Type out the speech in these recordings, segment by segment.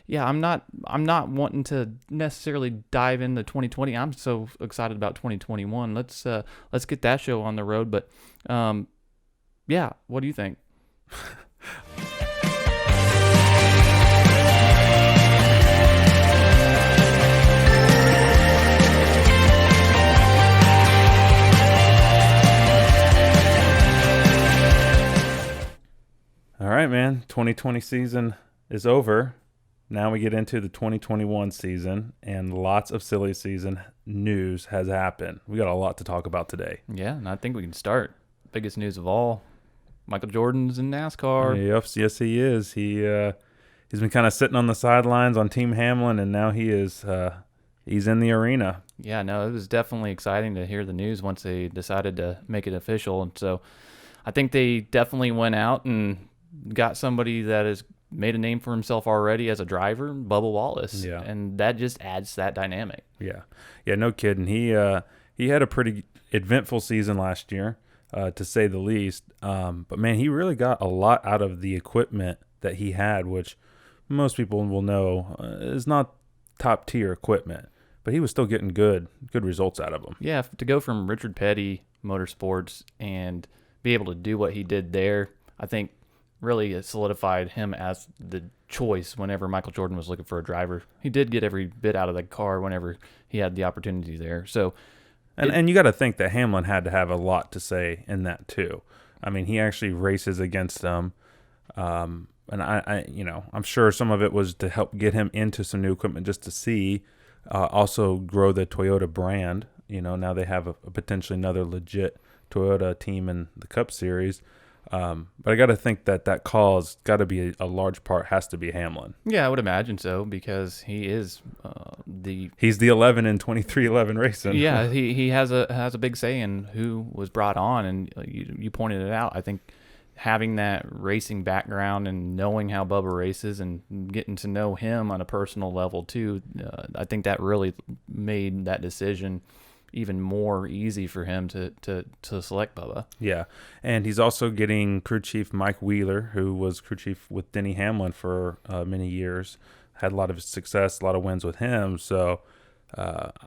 yeah, I'm not wanting to necessarily dive into 2020. I'm so excited about 2021. Let's get that show on the road. But yeah, what do you think? All right, man. 2020 season is over. Now we get into the 2021 season, and lots of silly season news has happened. We got a lot to talk about today. Yeah, and I think we can start. Biggest news of all: Michael Jordan's in NASCAR. Yes, he is. He's been kind of sitting on the sidelines on Team Hamlin, and now he's in the arena. Yeah, no, it was definitely exciting to hear the news once they decided to make it official. And so I think they definitely went out and got somebody that has made a name for himself already as a driver, Bubba Wallace. Yeah. And that just adds to that dynamic. Yeah, no kidding. He had a pretty eventful season last year, to say the least. But man, he really got a lot out of the equipment that he had, which most people will know is not top tier equipment. But he was still getting good results out of them. Yeah, to go from Richard Petty Motorsports and be able to do what he did there, I think really it solidified him as the choice whenever Michael Jordan was looking for a driver. He did get every bit out of the car whenever he had the opportunity there. So, and you got to think that Hamlin had to have a lot to say in that too. I mean, he actually races against them, and I'm sure some of it was to help get him into some new equipment just to see, also grow the Toyota brand. Now they have a potentially another legit Toyota team in the Cup Series. But I got to think that call's got to be a large part has to be Hamlin. Yeah, I would imagine so because he is he's the 11 in 2311 racing. Yeah, he has a big say in who was brought on, and you pointed it out. I think having that racing background and knowing how Bubba races and getting to know him on a personal level too, I think that really made that decision even more easy for him to select Bubba. Yeah, and he's also getting crew chief Mike Wheeler, who was crew chief with Denny Hamlin for many years, had a lot of success, a lot of wins with him. So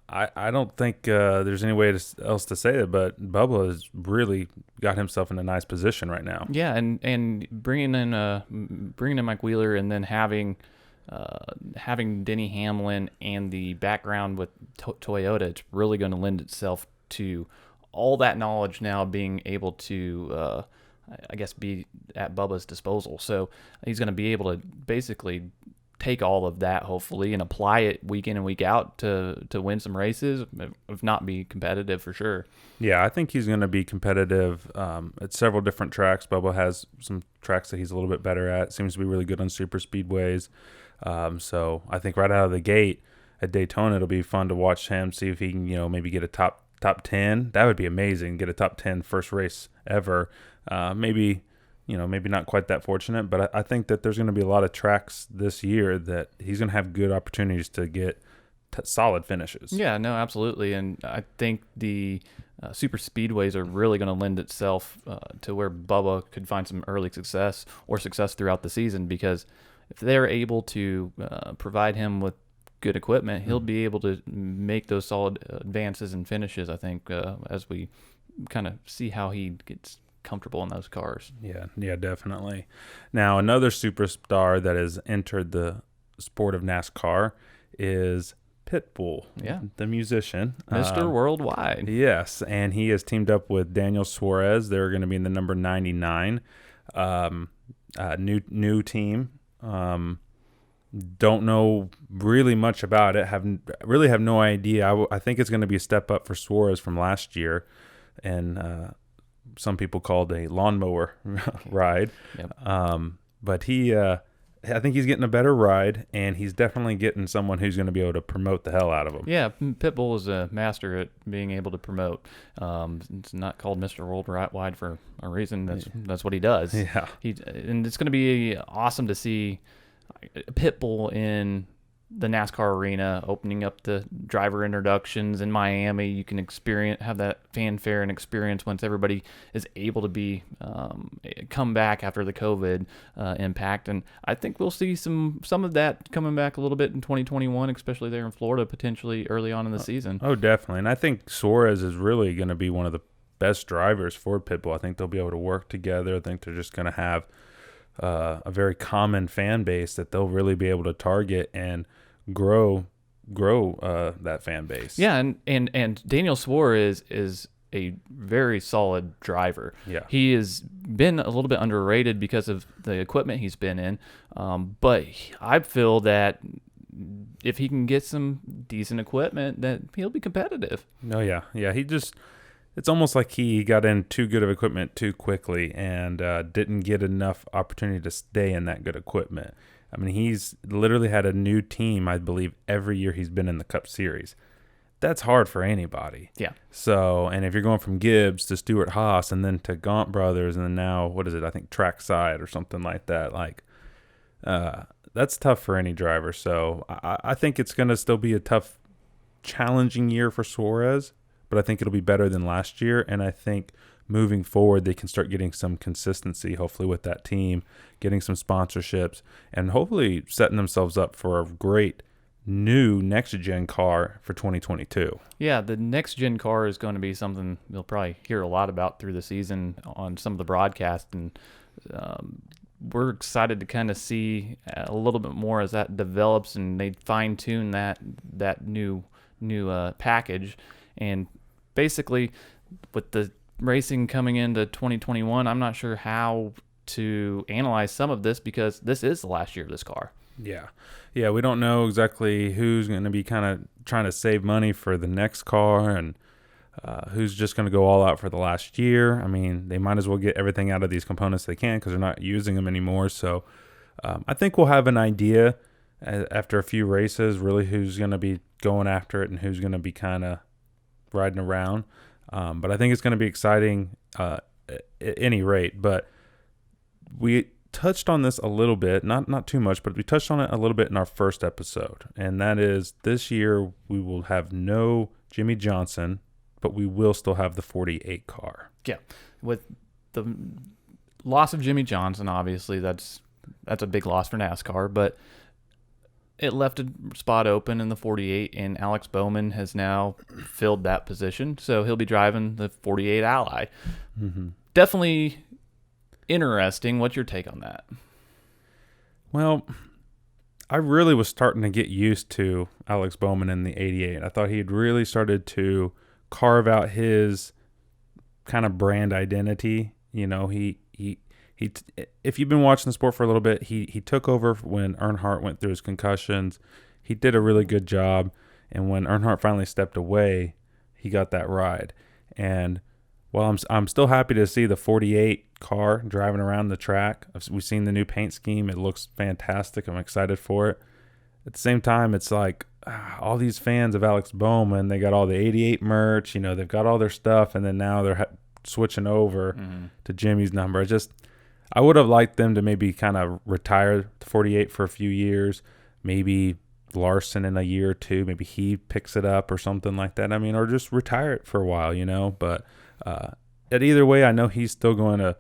I don't think there's any way else to say it, but Bubba has really got himself in a nice position right now. Yeah, and bringing in Mike Wheeler and then having Denny Hamlin and the background with Toyota, it's really going to lend itself to all that knowledge now being able to, I guess, be at Bubba's disposal. So he's going to be able to basically take all of that, hopefully, and apply it week in and week out to win some races, if not be competitive for sure. Yeah, I think he's going to be competitive at several different tracks. Bubba has some tracks that he's a little bit better at. Seems to be really good on super speedways. So I think right out of the gate at Daytona, it'll be fun to watch him, see if he can, maybe get a top 10. That would be amazing. Get a top 10 first race ever. Maybe not quite that fortunate, but I think that there's going to be a lot of tracks this year that he's going to have good opportunities to get solid finishes. Yeah, no, absolutely. And I think the super speedways are really going to lend itself to where Bubba could find some early success or success throughout the season, because if they're able to provide him with good equipment, he'll be able to make those solid advances and finishes, I think, as we kind of see how he gets comfortable in those cars. Yeah, definitely. Now, another superstar that has entered the sport of NASCAR is Pitbull, the musician. Mr. Worldwide. Yes, and he has teamed up with Daniel Suarez. They're going to be in the number 99 new team. Don't know really much about it. Have no idea. I think it's going to be a step up for Suarez from last year, and some people called a lawnmower ride. Yep. But I think he's getting a better ride, and he's definitely getting someone who's going to be able to promote the hell out of him. Yeah, Pitbull is a master at being able to promote. It's not called Mr. Worldwide for a reason. That's what he does. Yeah. And it's going to be awesome to see Pitbull in the NASCAR arena, opening up the driver introductions in Miami. You can have that fanfare and experience once everybody is able to be come back after the COVID impact. And I think we'll see some of that coming back a little bit in 2021, especially there in Florida, potentially early on in the season. Oh, definitely. And I think Suarez is really going to be one of the best drivers for Pitbull. I think they'll be able to work together. I think they're just going to have a very common fan base that they'll really be able to target and grow that fan base. Yeah, and Daniel Suarez is a very solid driver. Yeah. He has been a little bit underrated because of the equipment he's been in, but I feel that if he can get some decent equipment, that he'll be competitive. Oh, yeah. Yeah, it's almost like he got in too good of equipment too quickly and didn't get enough opportunity to stay in that good equipment. I mean, he's literally had a new team, I believe, every year he's been in the Cup Series. That's hard for anybody. Yeah. So, and if you're going from Gibbs to Stewart Haas and then to Gaunt Brothers and then now, what is it? I think Trackside or something like that. Like, that's tough for any driver. So I think it's going to still be a tough, challenging year for Suarez, but I think it'll be better than last year. And I think moving forward, they can start getting some consistency, hopefully, with that team, getting some sponsorships, and hopefully setting themselves up for a great new next-gen car for 2022. Yeah, the next-gen car is going to be something you'll probably hear a lot about through the season on some of the broadcasts, and we're excited to kind of see a little bit more as that develops and they fine-tune that new package. And basically, with the racing coming into 2021, I'm not sure how to analyze some of this because this is the last year of this car. Yeah. Yeah, we don't know exactly who's going to be kind of trying to save money for the next car and who's just going to go all out for the last year. I mean, they might as well get everything out of these components they can because they're not using them anymore. So I think we'll have an idea after a few races really who's going to be going after it and who's going to be kind of riding around. But I think it's going to be exciting at any rate. But we touched on this a little bit, not too much, but we touched on it a little bit in our first episode. And that is this year we will have no Jimmy Johnson, but we will still have the 48 car. Yeah. With the loss of Jimmy Johnson, obviously, that's a big loss for NASCAR. But it left a spot open in the 48, and Alex Bowman has now filled that position. So he'll be driving the 48 Ally. Mm-hmm. Definitely interesting. What's your take on that? Well, I really was starting to get used to Alex Bowman in the 88. I thought he had really started to carve out his kind of brand identity. You know, he if you've been watching the sport for a little bit, he took over when Earnhardt went through his concussions. He did a really good job, and when Earnhardt finally stepped away, he got that ride. And while I'm still happy to see the 48 car driving around the track, we've seen the new paint scheme. It looks fantastic. I'm excited for it. At the same time, it's like all these fans of Alex Bowman, they got all the 88 merch, you know, they've got all their stuff, and then now they're switching over to Jimmy's number. I would have liked them to maybe kind of retire the 48 for a few years, maybe Larson in a year or two, maybe he picks it up or something like that. I mean, or just retire it for a while, you know. But at either way, I know he's still going to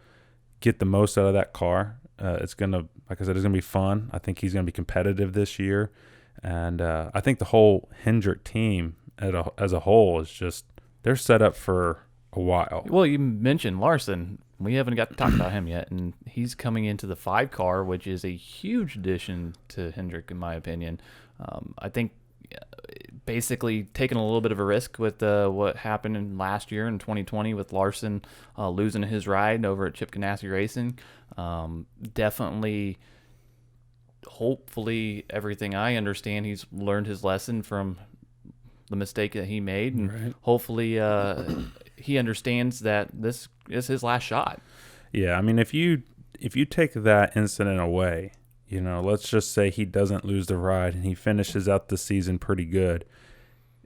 get the most out of that car. It's going to, like I said, it's going to be fun. I think he's going to be competitive this year. And I think the whole Hendrick team as a whole is just, they're set up for a while. Well, you mentioned Larson. We haven't got to talk about him yet, and he's coming into the 5 car, which is a huge addition to Hendrick, in my opinion. I think basically taking a little bit of a risk with what happened in last year in 2020 with Larson losing his ride over at Chip Ganassi Racing. Definitely, hopefully, everything I understand, he's learned his lesson from the mistake that he made, and right. Hopefully he understands that this is his last shot. Yeah, I mean, if you take that incident away, you know, let's just say he doesn't lose the ride and he finishes out the season pretty good.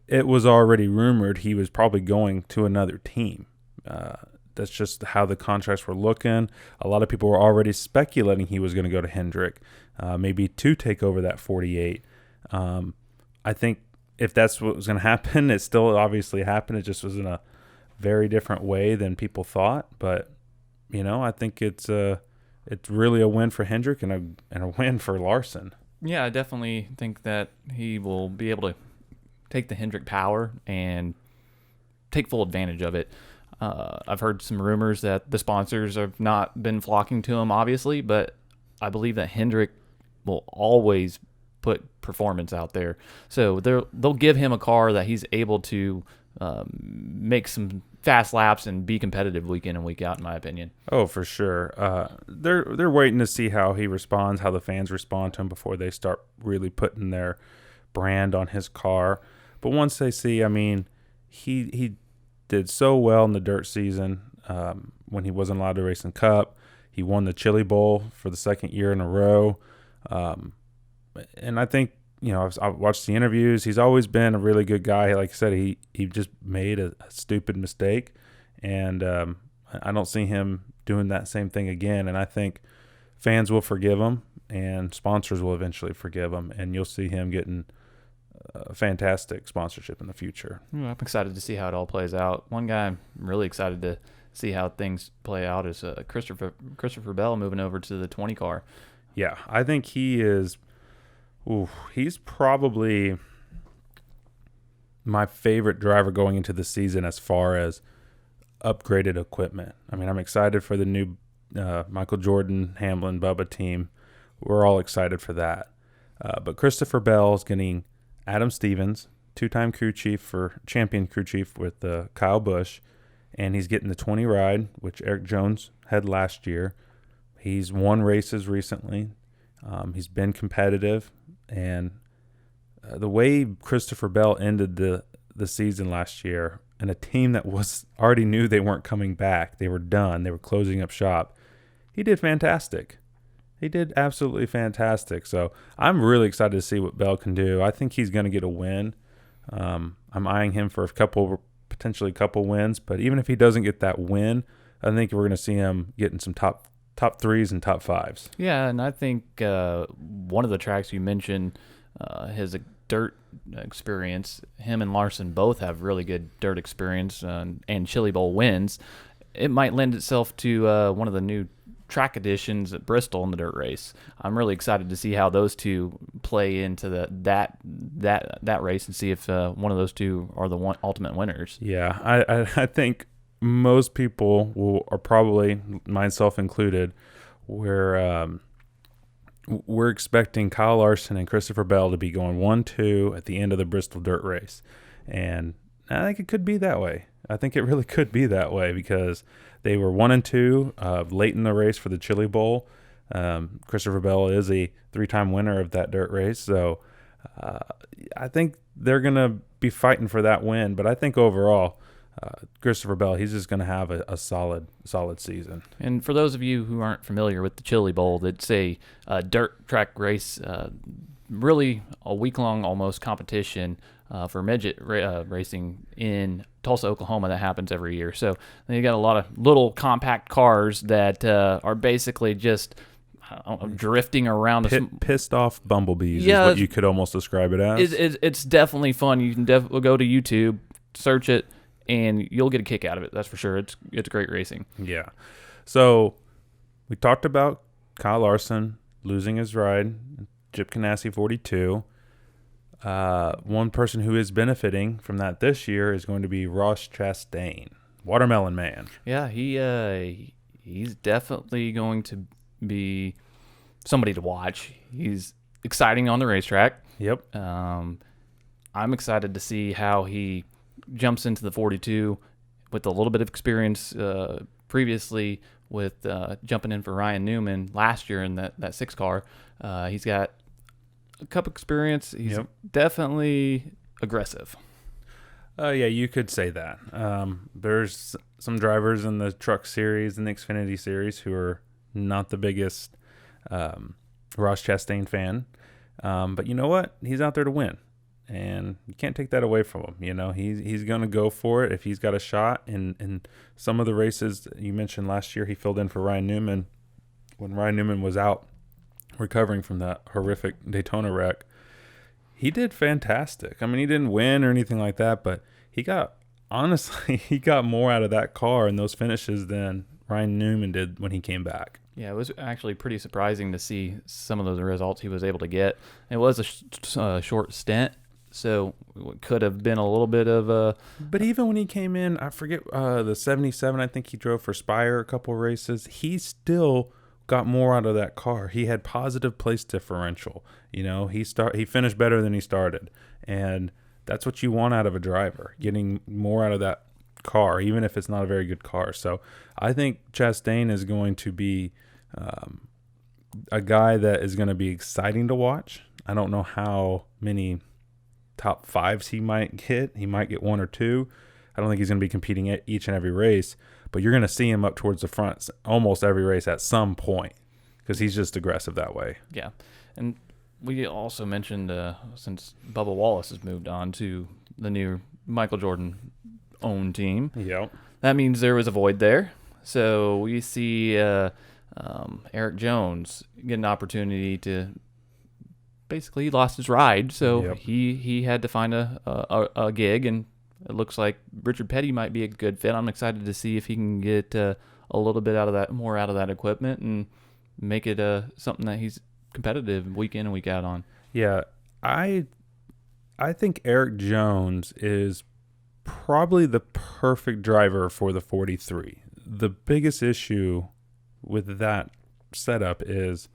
It was already rumored he was probably going to another team. That's just how the contracts were looking. A lot of people were already speculating he was going to go to Hendrick, maybe to take over that 48. I think if that's what was going to happen, it still obviously happened. It just was in a very different way than people thought. But, I think it's really a win for Hendrick and a win for Larson. Yeah, I definitely think that he will be able to take the Hendrick power and take full advantage of it. I've heard some rumors that the sponsors have not been flocking to him, obviously, but I believe that Hendrick will always put performance out there. So they'll give him a car that he's able to make some fast laps and be competitive week in and week out, in my opinion. Oh, for sure. They're waiting to see how he responds, how the fans respond to him before they start really putting their brand on his car. But once they see, he did so well in the dirt season when he wasn't allowed to race in Cup. He won the Chili Bowl for the second year in a row. And I think, I've watched the interviews. He's always been a really good guy. Like I said, he just made a stupid mistake. And I don't see him doing that same thing again. And I think fans will forgive him and sponsors will eventually forgive him. And you'll see him getting fantastic sponsorship in the future. I'm excited to see how it all plays out. One guy I'm really excited to see how things play out is Christopher Bell moving over to the 20 car. Yeah, I think he is. He's probably my favorite driver going into the season as far as upgraded equipment. I'm excited for the new Michael Jordan, Hamlin, Bubba team. We're all excited for that. But Christopher Bell is getting Adam Stevens, two-time champion crew chief with Kyle Busch, and he's getting the 20 ride, which Eric Jones had last year. He's won races recently. He's been competitive, and the way Christopher Bell ended the season last year, and a team that already knew they weren't coming back, they were done, they were closing up shop, he did fantastic. He did absolutely fantastic. So I'm really excited to see what Bell can do. I think he's going to get a win. I'm eyeing him for potentially a couple wins, but even if he doesn't get that win, I think we're going to see him getting some top threes and top fives. Yeah, and I think one of the tracks you mentioned, his dirt experience, him and Larson both have really good dirt experience and Chili Bowl wins. It might lend itself to one of the new track additions at Bristol in the dirt race. I'm really excited to see how those two play into that race and see if one of those two are the ultimate winners. Yeah, I think most people are probably, myself included, we're expecting Kyle Larson and Christopher Bell to be going 1-2 at the end of the Bristol dirt race. And I think it could be that way. I think it really could be that way because they were 1-2 late in the race for the Chili Bowl. Christopher Bell is a 3-time winner of that dirt race. So I think they're going to be fighting for that win. But I think overall, Christopher Bell, he's just going to have a solid season. And for those of you who aren't familiar with the Chili Bowl, it's a dirt track race, really a week-long almost competition for midget racing in Tulsa, Oklahoma that happens every year. So you got a lot of little compact cars that are basically just drifting around. Pissed off bumblebees is what you could almost describe it as. It's definitely fun. You can go to YouTube, search it, and you'll get a kick out of it. That's for sure. It's great racing. Yeah. So we talked about Kyle Larson losing his ride, Chip Ganassi 42. One person who is benefiting from that this year is going to be Ross Chastain, Watermelon Man. Yeah, he's definitely going to be somebody to watch. He's exciting on the racetrack. Yep. I'm excited to see how he jumps into the 42 with a little bit of experience previously with jumping in for Ryan Newman last year in that 6 car. He's got a cup experience. He's definitely aggressive. Yeah, you could say that. There's some drivers in the Truck Series and the Xfinity Series who are not the biggest Ross Chastain fan. But you know what? He's out there to win. And you can't take that away from him. You know, he's going to go for it if he's got a shot. In some of the races you mentioned last year, he filled in for Ryan Newman when Ryan Newman was out recovering from that horrific Daytona wreck. He did fantastic. I mean, he didn't win or anything like that, but honestly, he got more out of that car and those finishes than Ryan Newman did when he came back. Yeah, it was actually pretty surprising to see some of those results he was able to get. It was a short stint, so it could have been a little bit of a. But even when he came in, I forget the 77, I think he drove for Spire a couple races. He still got more out of that car. He had positive place differential. He finished better than he started, and that's what you want out of a driver, getting more out of that car, even if it's not a very good car. So I think Chastain is going to be a guy that is going to be exciting to watch. I don't know how many top fives he might get. He might get one or two. I don't think he's going to be competing at each and every race, but you're going to see him up towards the front almost every race at some point because he's just aggressive that way. Yeah. And we also mentioned since Bubba Wallace has moved on to the new Michael Jordan own team. Yep. That means there was a void there. So we see Eric Jones get an opportunity to basically he lost his ride, so Yep. he had to find a gig, and it looks like Richard Petty might be a good fit. I'm excited to see if he can get a little bit more out of that equipment and make it something that he's competitive week in and week out on. Yeah, I think Eric Jones is probably the perfect driver for the 43. The biggest issue with that setup is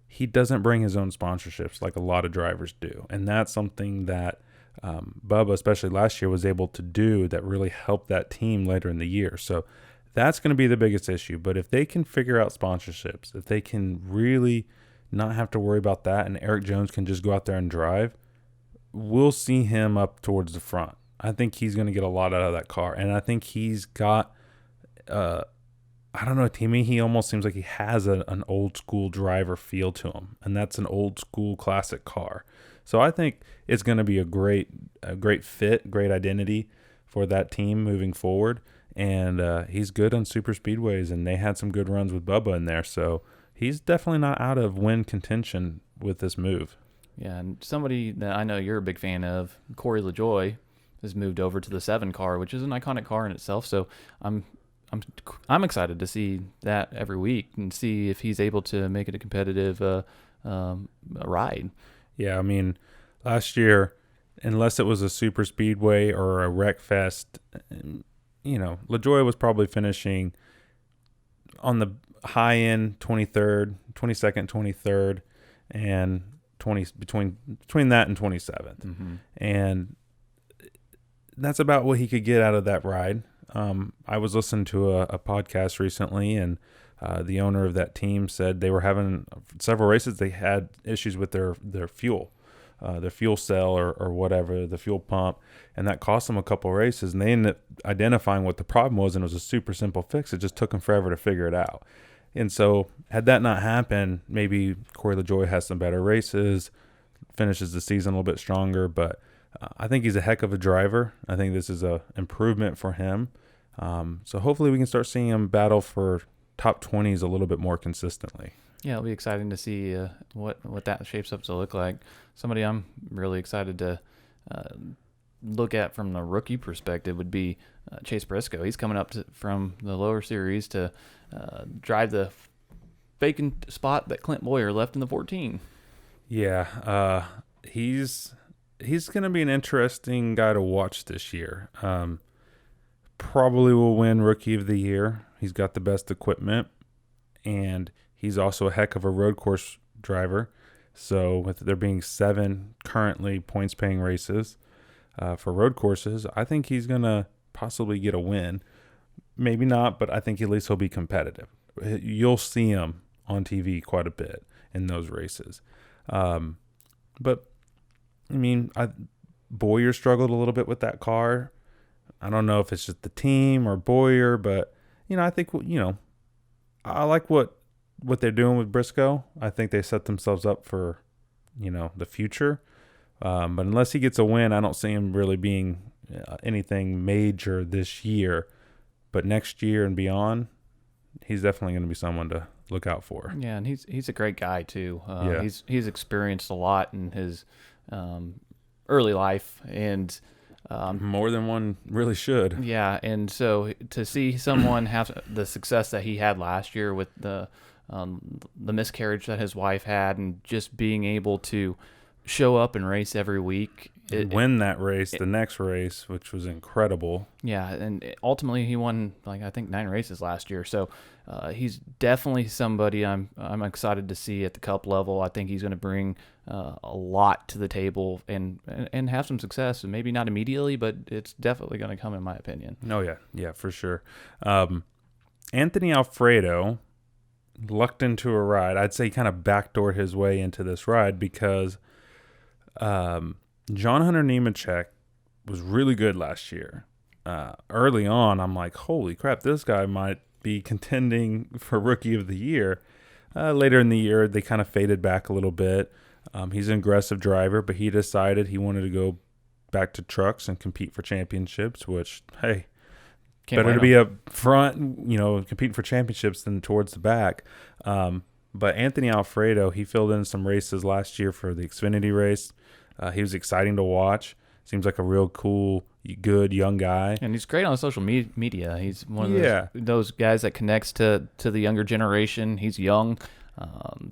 he doesn't bring his own sponsorships like a lot of drivers do. And that's something that Bubba, especially last year, was able to do that really helped that team later in the year. So that's going to be the biggest issue. But if they can figure out sponsorships, if they can really not have to worry about that and Eric Jones can just go out there and drive, we'll see him up towards the front. I think he's going to get a lot out of that car. And I think he's got, I don't know, to me, he almost seems like he has an old school driver feel to him. And that's an old school classic car. So I think it's going to be a great fit, great identity for that team moving forward. And he's good on super speedways, and they had some good runs with Bubba in there. So he's definitely not out of win contention with this move. Yeah, and somebody that I know you're a big fan of, Corey LaJoie, has moved over to the 7 car, which is an iconic car in itself. So I'm excited to see that every week and see if he's able to make it a competitive ride. Yeah, I mean, last year, unless it was a super speedway or a wreck fest, LaJoie was probably finishing on the high end 23rd, 22nd, 23rd, and 20 between that and 27th. Mm-hmm. And that's about what he could get out of that ride. I was listening to a podcast recently, and the owner of that team said they were having several races. They had issues with their fuel, their fuel cell or whatever, the fuel pump, and that cost them a couple races. And they ended up identifying what the problem was, and it was a super simple fix. It just took them forever to figure it out. And so had that not happened, maybe Corey LaJoie has some better races, finishes the season a little bit stronger. But I think he's a heck of a driver. I think this is a improvement for him. So hopefully we can start seeing him battle for top 20s a little bit more consistently. Yeah, it'll be exciting to see what that shapes up to look like. Somebody I'm really excited to look at from the rookie perspective would be Chase Briscoe. He's coming up from the lower series to drive the vacant spot that Clint Boyer left in the 14. Yeah, he's going to be an interesting guy to watch this year. Probably will win Rookie of the Year. He's got the best equipment, and he's also a heck of a road course driver. So with there being 7 currently points-paying races for road courses, I think he's going to possibly get a win. Maybe not, but I think at least he'll be competitive. You'll see him on TV quite a bit in those races. But, I mean, Boyer struggled a little bit with that car. I don't know if it's just the team or Boyer, but, I think, I like what they're doing with Briscoe. I think they set themselves up for, the future. But unless he gets a win, I don't see him really being anything major this year. But next year and beyond, he's definitely going to be someone to look out for. Yeah, and he's a great guy too. Yeah. He's experienced a lot in his early life, and more than one really should. yeah, and so to see someone have the success that he had last year with the miscarriage that his wife had, and just being able to show up and race every week, Win that race, the next race, which was incredible. yeah, and ultimately he won I think 9 races last year. So he's definitely somebody I'm excited to see at the Cup level. I think he's going to bring a lot to the table and have some success. And maybe not immediately, but it's definitely going to come, in my opinion. Oh yeah, for sure. Anthony Alfredo lucked into a ride. I'd say he kind of backdoored his way into this ride because John Hunter Nemechek was really good last year. Early on, I'm like, holy crap, this guy might be contending for Rookie of the Year. Later in the year, they kind of faded back a little bit. He's an aggressive driver, but he decided he wanted to go back to trucks and compete for championships, which, hey, better to be up front, competing for championships than towards the back. But Anthony Alfredo, he filled in some races last year for the Xfinity race. He was exciting to watch. Seems like a real cool, good young guy. And he's great on social media. He's one of those guys that connects to the younger generation. He's young.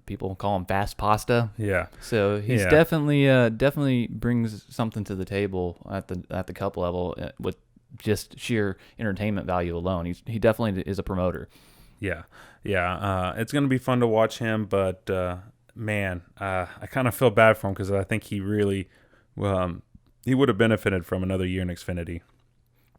People call him fast pasta. Yeah. So he's definitely brings something to the table at the Cup level with just sheer entertainment value alone. He definitely is a promoter. Yeah. It's going to be fun to watch him, but man, I kind of feel bad for him because I think he really, he would have benefited from another year in Xfinity.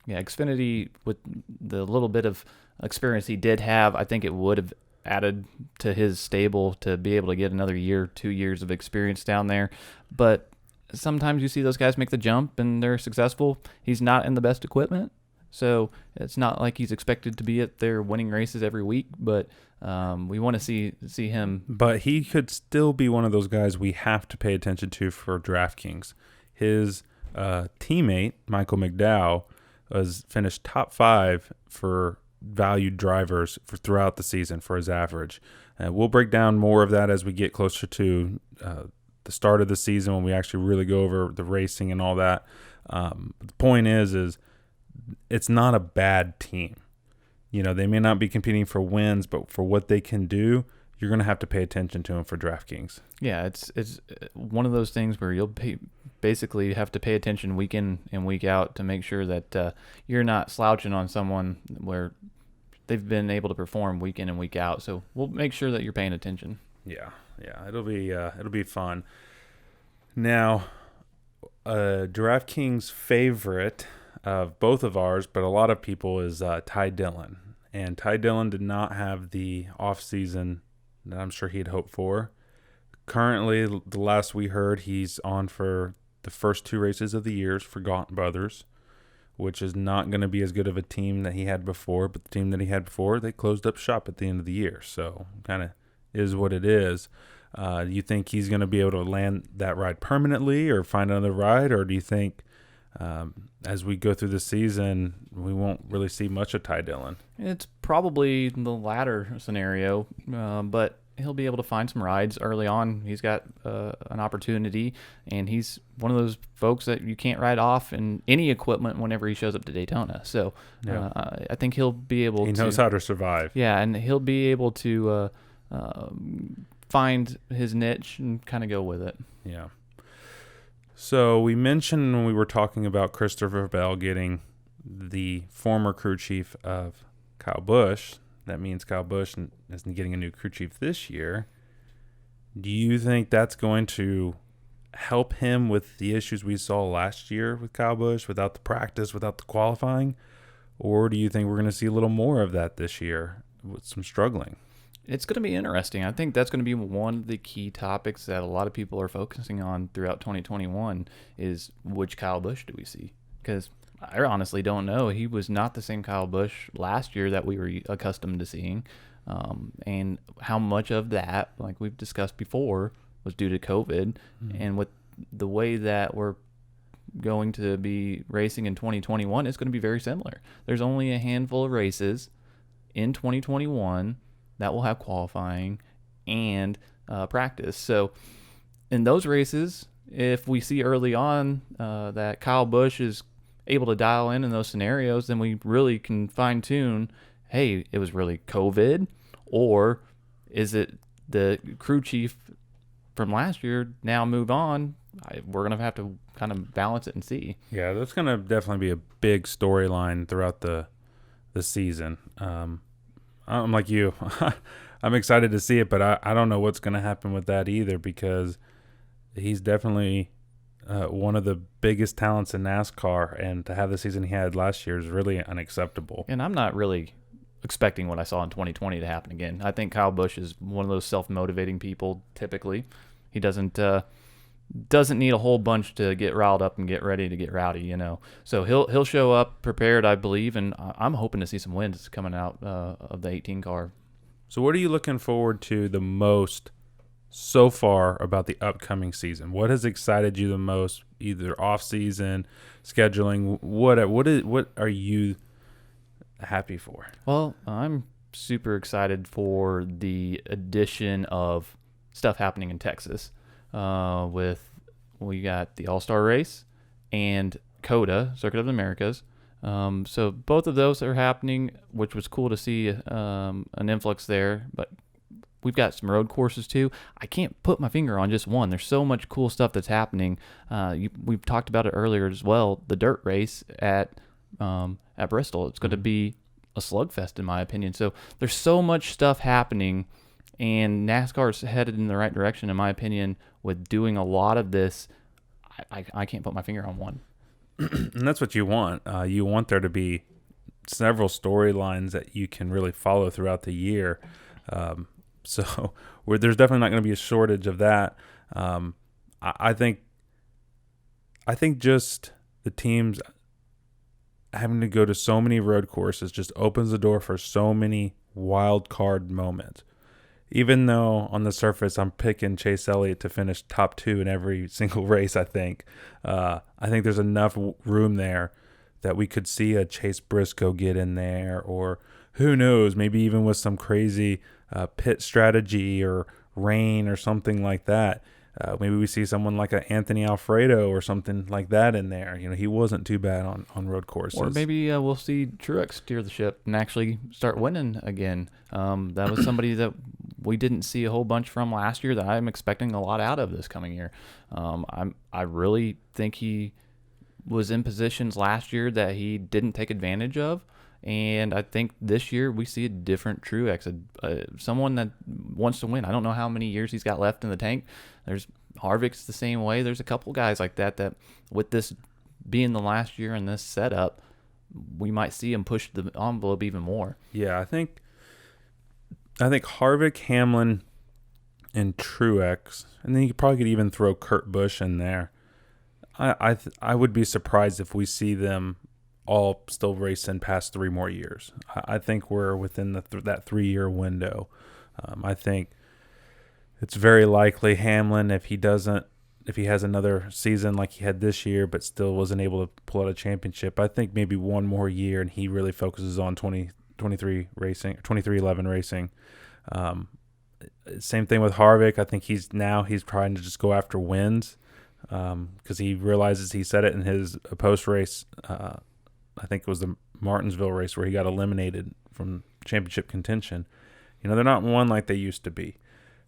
Yeah, Xfinity, with the little bit of experience he did have, I think it would have added to his stable to be able to get another year, 2 years of experience down there. But sometimes you see those guys make the jump and they're successful. He's not in the best equipment, so it's not like he's expected to be at there winning races every week, but we want to see him. But he could still be one of those guys we have to pay attention to for DraftKings. His teammate, Michael McDowell, was finished top 5 for valued drivers for throughout the season for his average. We'll break down more of that as we get closer to the start of the season when we actually really go over the racing and all that. The point is it's not a bad team. They may not be competing for wins, but for what they can do, you're going to have to pay attention to them for DraftKings. Yeah, it's one of those things where you'll basically have to pay attention week in and week out to make sure that you're not slouching on someone where they've been able to perform week in and week out. So we'll make sure that you're paying attention. Yeah, it'll be fun. Now, DraftKings favorite of both of ours, but a lot of people, is Ty Dillon. And Ty Dillon did not have the offseason that I'm sure he'd hoped for. Currently, the last we heard, he's on for the first 2 races of the year for Gaunt Brothers, which is not going to be as good of a team that he had before. But the team that he had before, they closed up shop at the end of the year. So kind of is what it is. Do you think he's going to be able to land that ride permanently or find another ride? Or do you think as we go through the season, we won't really see much of Ty Dillon? It's probably the latter scenario, but he'll be able to find some rides early on. He's got an opportunity, and he's one of those folks that you can't ride off in any equipment whenever he shows up to Daytona. So I think he'll be able to... He knows how to survive. Yeah, and he'll be able to find his niche and kind of go with it. Yeah. So we mentioned when we were talking about Christopher Bell getting the former crew chief of Kyle Busch, that means Kyle Busch isn't getting a new crew chief this year. Do you think that's going to help him with the issues we saw last year with Kyle Busch, without the practice, without the qualifying? Or do you think we're going to see a little more of that this year with some struggling? It's going to be interesting. I think that's going to be one of the key topics that a lot of people are focusing on throughout 2021 is which Kyle Busch do we see? Because I honestly don't know. He was not the same Kyle Busch last year that we were accustomed to seeing. And how much of that, like we've discussed before, was due to COVID. Mm-hmm. And with the way that we're going to be racing in 2021, it's going to be very similar. There's only a handful of races in 2021 that will have qualifying and practice. So in those races, if we see early on that Kyle Busch is able to dial in those scenarios, then we really can fine tune. Hey, it was really COVID, or is it the crew chief from last year now move on? We're gonna have to kind of balance it and see. Yeah, that's gonna definitely be a big storyline throughout the season. I'm like you. I'm excited to see it, but I don't know what's gonna happen with that either, because he's definitely one of the biggest talents in NASCAR, and to have the season he had last year is really unacceptable. And I'm not really expecting what I saw in 2020 to happen again. I think Kyle Busch is one of those self-motivating people. Typically, he doesn't need a whole bunch to get riled up and get ready to get rowdy, So he'll show up prepared, I believe, and I'm hoping to see some wins coming out of the 18 car. So what are you looking forward to the most so far about the upcoming season? What has excited you the most, either off season, scheduling? What are you happy for? Well, I'm super excited for the addition of stuff happening in Texas. We got the All-Star race and COTA, Circuit of the Americas. So both of those are happening, which was cool to see an influx there. But we've got some road courses too. I can't put my finger on just one. There's so much cool stuff that's happening. We've talked about it earlier as well. The dirt race at Bristol. It's going to be a slugfest in my opinion. So there's so much stuff happening. And NASCAR is headed in the right direction, in my opinion, with doing a lot of this. I can't put my finger on one. And that's what you want. You want there to be several storylines that you can really follow throughout the year. So there's definitely not going to be a shortage of that. I think just the teams having to go to so many road courses just opens the door for so many wild card moments. Even though on the surface I'm picking Chase Elliott to finish top 2 in every single race, I think there's enough room there that we could see a Chase Briscoe get in there, or who knows, maybe even with some crazy pit strategy or rain or something like that. Maybe we see someone like a Anthony Alfredo or something like that in there. He wasn't too bad on road courses. Or maybe we'll see Truex steer the ship and actually start winning again. That was somebody that we didn't see a whole bunch from last year that I'm expecting a lot out of this coming year. I really think he was in positions last year that he didn't take advantage of. And I think this year we see a different Truex, someone that wants to win. I don't know how many years he's got left in the tank. There's Harvick's the same way. There's a couple guys like that with this being the last year in this setup, we might see him push the envelope even more. Yeah, I think Harvick, Hamlin, and Truex, and then you probably could even throw Kurt Busch in there. I would be surprised if we see them all still racing past 3 more years. I think we're within that 3-year window. I think it's very likely Hamlin, if he has another season like he had this year, but still wasn't able to pull out a championship, I think maybe one more year and he really focuses on 23 racing, 23-11 racing. Same thing with Harvick. I think he's trying to just go after wins because he realizes, he said it in his post-race, I think it was the Martinsville race where he got eliminated from championship contention. They're not one like they used to be.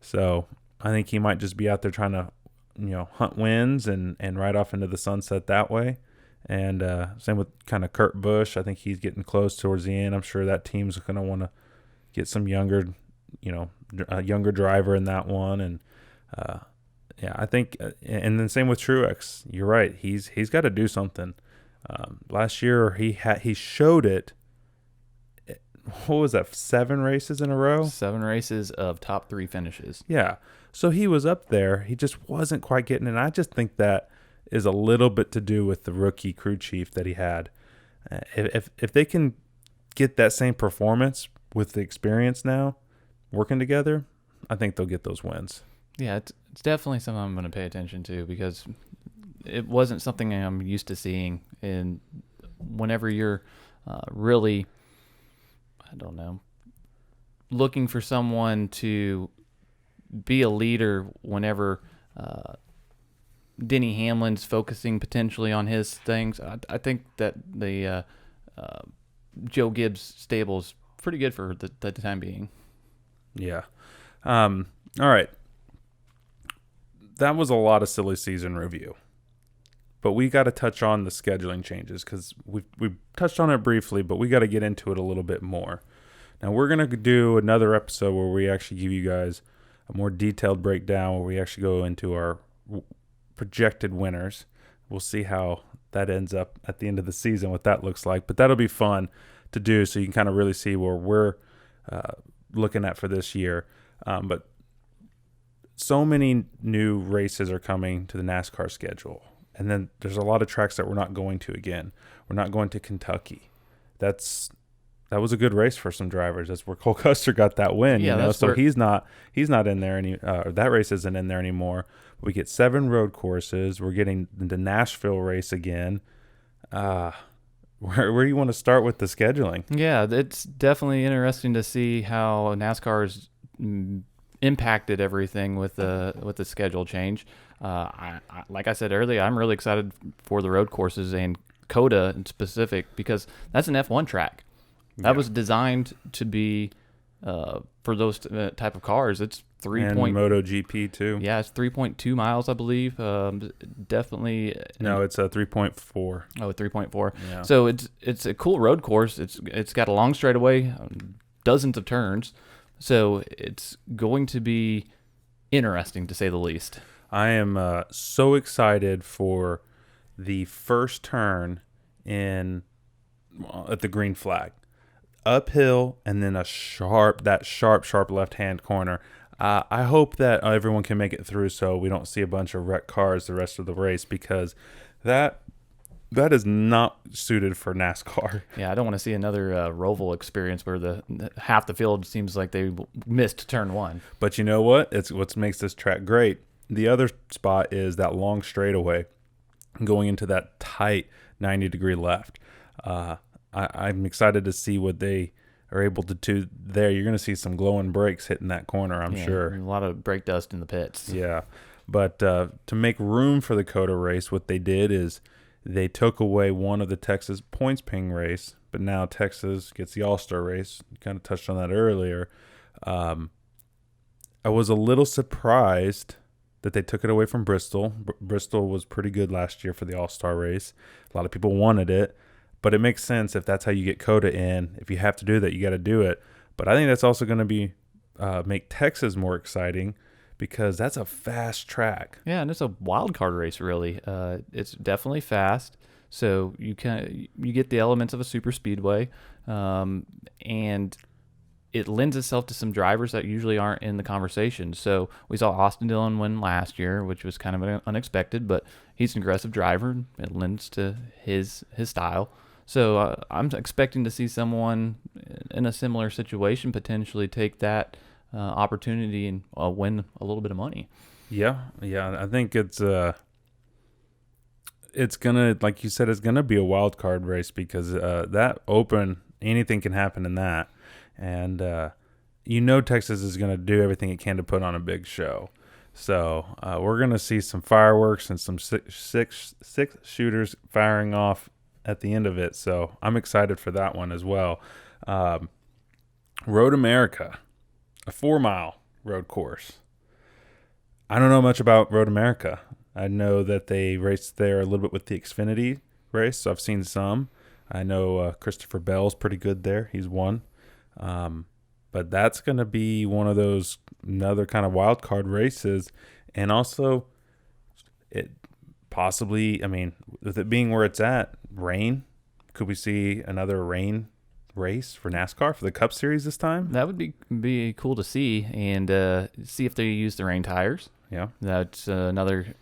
So I think he might just be out there trying to, hunt wins and ride off into the sunset that way. And same with kind of Kurt Busch. I think he's getting close towards the end. I'm sure that team's going to want to get some younger, a younger driver in that one. And I think, and then same with Truex. You're right. He's got to do something. Last year he showed it. What was that? 7 races in a row? 7 races of top 3 finishes. Yeah. So he was up there. He just wasn't quite getting it. And I just think that is a little bit to do with the rookie crew chief that he had. If they can get that same performance with the experience now working together, I think they'll get those wins. Yeah, it's definitely something I'm going to pay attention to, because it wasn't something I'm used to seeing. And whenever you're really, looking for someone to be a leader, whenever Denny Hamlin's focusing potentially on his things. I think that the Joe Gibbs stable's pretty good for the time being. Yeah. All right. That was a lot of silly season review. But we got to touch on the scheduling changes because we've touched on it briefly, but we got to get into it a little bit more. Now, we're going to do another episode where we actually give you guys a more detailed breakdown where we actually go into our projected winners. We'll see how that ends up at the end of the season, what that looks like. But that'll be fun to do so you can kind of really see where we're looking at for this year. But so many new races are coming to the NASCAR schedule. And then there's a lot of tracks that we're not going to again. We're not going to Kentucky. That was a good race for some drivers. That's where Cole Custer got that win. Yeah, you know? that's So where... he's not in there or that race isn't in there anymore. We get 7 road courses. We're getting the Nashville race again. Where do you want to start with the scheduling? Yeah, it's definitely interesting to see how NASCAR's impacted everything with the schedule change. I like I said earlier, I'm really excited for the road courses and COTA in specific because that's an F1 track. That was designed to be for those type of cars. It's 3. And MotoGP too. Yeah, it's 3.2 miles, I believe. Definitely. No, it's a 3.4. Oh, 3.4. Yeah. So it's a cool road course. It's got a long straightaway, dozens of turns. So it's going to be interesting to say the least. I am so excited for the first turn at the green flag. Uphill and then sharp left-hand corner. I hope that everyone can make it through so we don't see a bunch of wrecked cars the rest of the race because that is not suited for NASCAR. Yeah, I don't want to see another Roval experience where the half the field seems like they missed turn 1. But you know what? It's what makes this track great. The other spot is that long straightaway going into that tight 90-degree left. I'm excited to see what they are able to do there. You're going to see some glowing brakes hitting that corner, I'm sure. A lot of brake dust in the pits. Yeah. But to make room for the COTA race, what they did is they took away one of the Texas points ping race, but now Texas gets the All-Star race. You kind of touched on that earlier. I was a little surprised that they took it away from Bristol. Bristol was pretty good last year for the All-Star race. A lot of people wanted it, but it makes sense if that's how you get COTA in. If you have to do that, you got to do it. But I think that's also going to be make Texas more exciting because that's a fast track. Yeah, and it's a wild card race, really. It's definitely fast, so you get the elements of a super speedway, and it lends itself to some drivers that usually aren't in the conversation. So we saw Austin Dillon win last year, which was kind of unexpected, but he's an aggressive driver. It lends to his style. So I'm expecting to see someone in a similar situation potentially take that opportunity and win a little bit of money. Yeah. I think it's gonna, like you said, it's gonna be a wild card race because that open, anything can happen in that. And Texas is going to do everything it can to put on a big show. So we're going to see some fireworks and some six shooters firing off at the end of it. So I'm excited for that one as well. Road America, a 4-mile road course. I don't know much about Road America. I know that they raced there a little bit with the Xfinity race, so I've seen some. I know Christopher Bell's pretty good there. He's won. But that's going to be one of those another kind of wild card races. And also it possibly, with it being where it's at, rain, could we see another rain race for NASCAR for the Cup Series this time? That would be cool to see and see if they use the rain tires. Yeah. That's another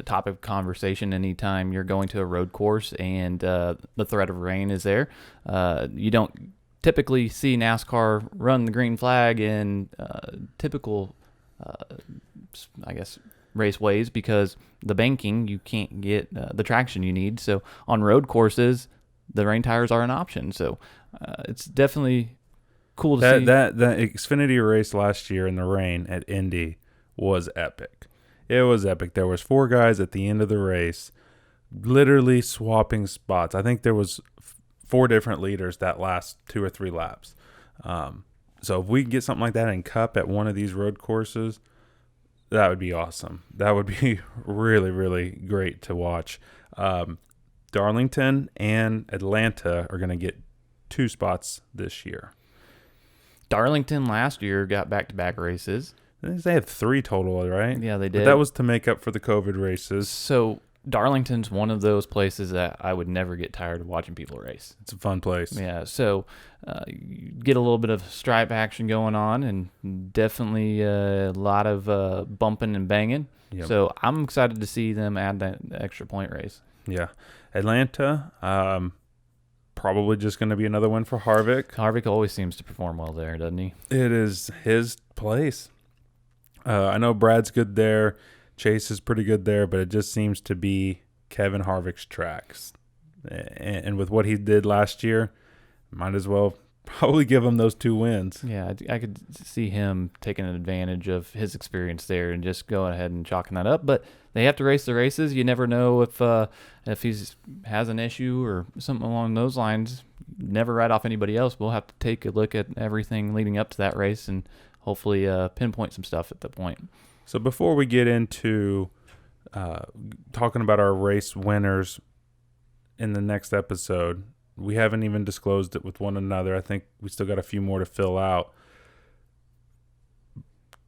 topic of conversation anytime you're going to a road course and the threat of rain is there. You don't typically see NASCAR run the green flag in typical, raceways because the banking, you can't get the traction you need. So on road courses, the rain tires are an option. So it's definitely cool to see. That Xfinity race last year in the rain at Indy was epic. It was epic. There was 4 guys at the end of the race literally swapping spots. I think there was 4 different leaders that last 2 or 3 laps. So if we can get something like that in Cup at one of these road courses, that would be awesome. That would be really, really great to watch. Darlington and Atlanta are going to get 2 spots this year. Darlington last year got back-to-back races. They had 3 total, right? Yeah, they did. But that was to make up for the COVID races. So Darlington's one of those places that I would never get tired of watching people race. It's a fun place. Yeah, so you get a little bit of stripe action going on, and definitely a lot of bumping and banging. Yep. So I'm excited to see them add that extra point race. Yeah. Atlanta, probably just going to be another win for Harvick. Harvick always seems to perform well there, doesn't he? It is his place. I know Brad's good there. Chase is pretty good there, but it just seems to be Kevin Harvick's tracks. And with what he did last year, might as well probably give him those 2 wins. Yeah, I could see him taking advantage of his experience there and just going ahead and chalking that up. But they have to race the races. You never know if he has an issue or something along those lines. Never write off anybody else. We'll have to take a look at everything leading up to that race and hopefully pinpoint some stuff at the point. So before we get into talking about our race winners in the next episode, we haven't even disclosed it with one another. I think we still got a few more to fill out.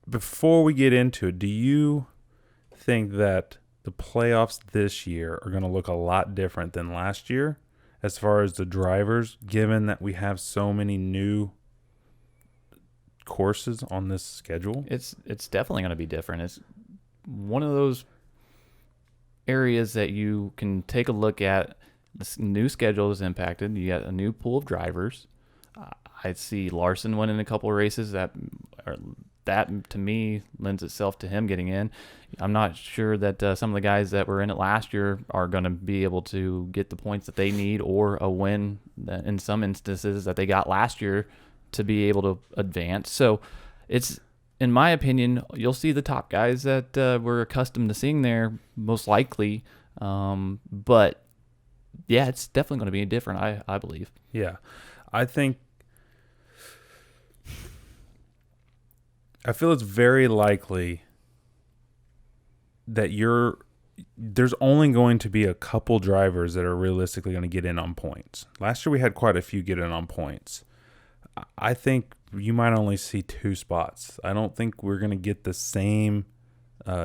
Before we get into it, do you think that the playoffs this year are going to look a lot different than last year as far as the drivers, given that we have so many new courses on this schedule? It's definitely going to be different. It's one of those areas that you can take a look at. This new schedule is impacted. You got a new pool of drivers. I see Larson winning a couple of races. That to me lends itself to him getting in. I'm not sure that some of the guys that were in it last year are going to be able to get the points that they need or a win in some instances that they got last year to be able to advance. So it's, in my opinion, you'll see the top guys that we're accustomed to seeing there most likely. But yeah, it's definitely going to be different, I believe. Yeah. I feel it's very likely that there's only going to be a couple drivers that are realistically going to get in on points. Last year we had quite a few get in on points. I think you might only see 2 spots. I don't think we're going to get the same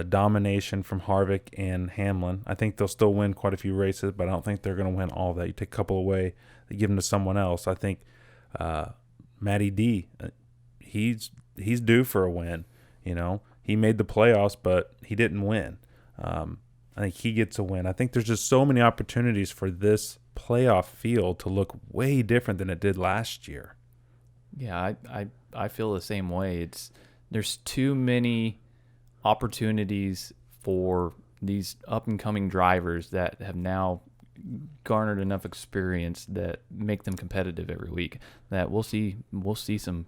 domination from Harvick and Hamlin. I think they'll still win quite a few races, but I don't think they're going to win all of that. You take a couple away, they give them to someone else. I think Matty D, he's due for a win. You know, he made the playoffs, but he didn't win. I think he gets a win. I think there's just so many opportunities for this playoff field to look way different than it did last year. Yeah, I feel the same way. There's too many opportunities for these up and coming drivers that have now garnered enough experience that make them competitive every week that we'll see some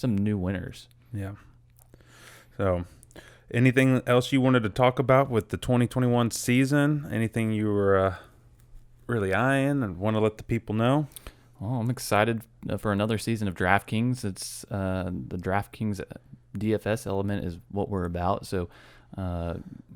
new winners. Yeah. So, anything else you wanted to talk about with the 2021 season? Anything you were really eyeing and want to let the people know? Well, I'm excited for another season of DraftKings. It's the DraftKings DFS element is what we're about. So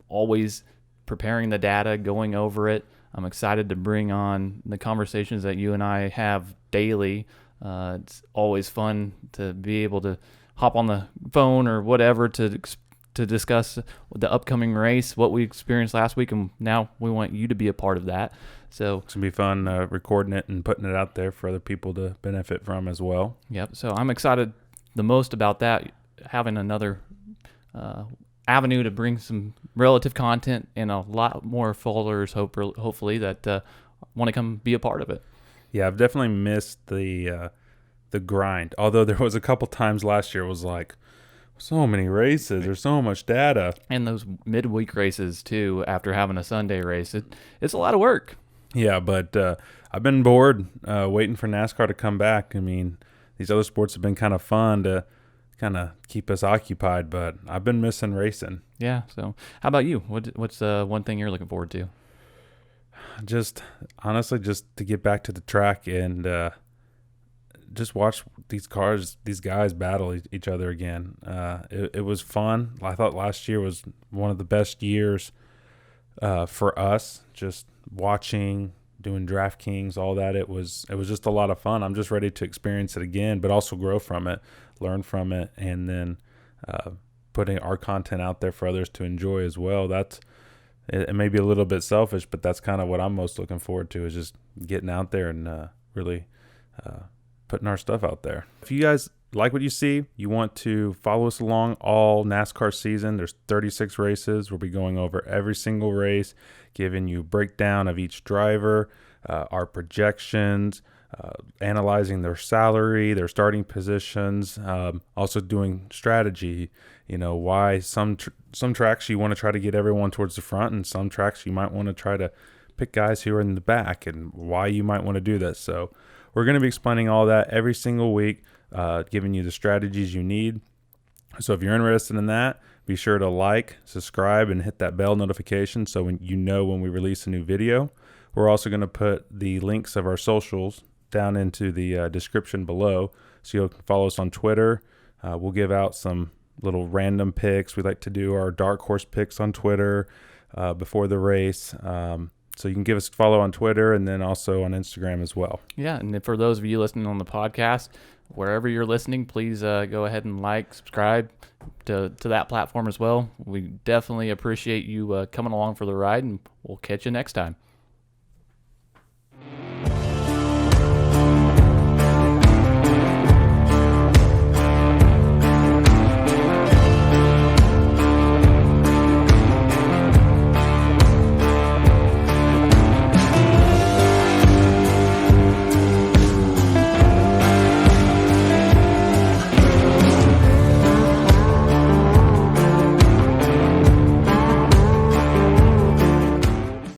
always preparing the data, going over it. I'm excited to bring on the conversations that you and I have daily. It's always fun to be able to hop on the phone or whatever to discuss the upcoming race, what we experienced last week, and now we want you to be a part of that. So it's going to be fun recording it and putting it out there for other people to benefit from as well. Yep. So I'm excited the most about that, having another avenue to bring some relative content and a lot more followers, hopefully, that want to come be a part of it. Yeah, I've definitely missed the grind. Although there was a couple times last year it was like, so many races, there's so much data. And those midweek races, too, after having a Sunday race. It's a lot of work. Yeah, but I've been bored waiting for NASCAR to come back. I mean, these other sports have been kind of fun to kind of keep us occupied. But I've been missing racing. Yeah. So how about you? What's one thing you're looking forward to? Just honestly, just to get back to the track and just watch these guys battle each other again. It was fun. I thought last year was one of the best years for us. Just watching, doing DraftKings, all that. It was just a lot of fun. I'm just ready to experience it again, but also grow from it, learn from it, and then putting our content out there for others to enjoy as well. It may be a little bit selfish, but that's kind of what I'm most looking forward to, is just getting out there and really putting our stuff out there. If you guys like what you see, you want to follow us along all NASCAR season. There's 36 races. We'll be going over every single race, giving you a breakdown of each driver, our projections, analyzing their salary, their starting positions, also doing strategy. Why some tracks you want to try to get everyone towards the front, and some tracks you might want to try to pick guys who are in the back, and why you might want to do this. So we're going to be explaining all that every single week, giving you the strategies you need. So if you're interested in that, be sure to like, subscribe, and hit that bell notification so when we release a new video. We're also going to put the links of our socials down into the description below, so you can follow us on Twitter. We'll give out some little random picks. We like to do our dark horse picks on Twitter before the race. So you can give us a follow on Twitter and then also on Instagram as well. Yeah, and for those of you listening on the podcast, wherever you're listening, please go ahead and subscribe to that platform as well. We definitely appreciate you coming along for the ride, and we'll catch you next time.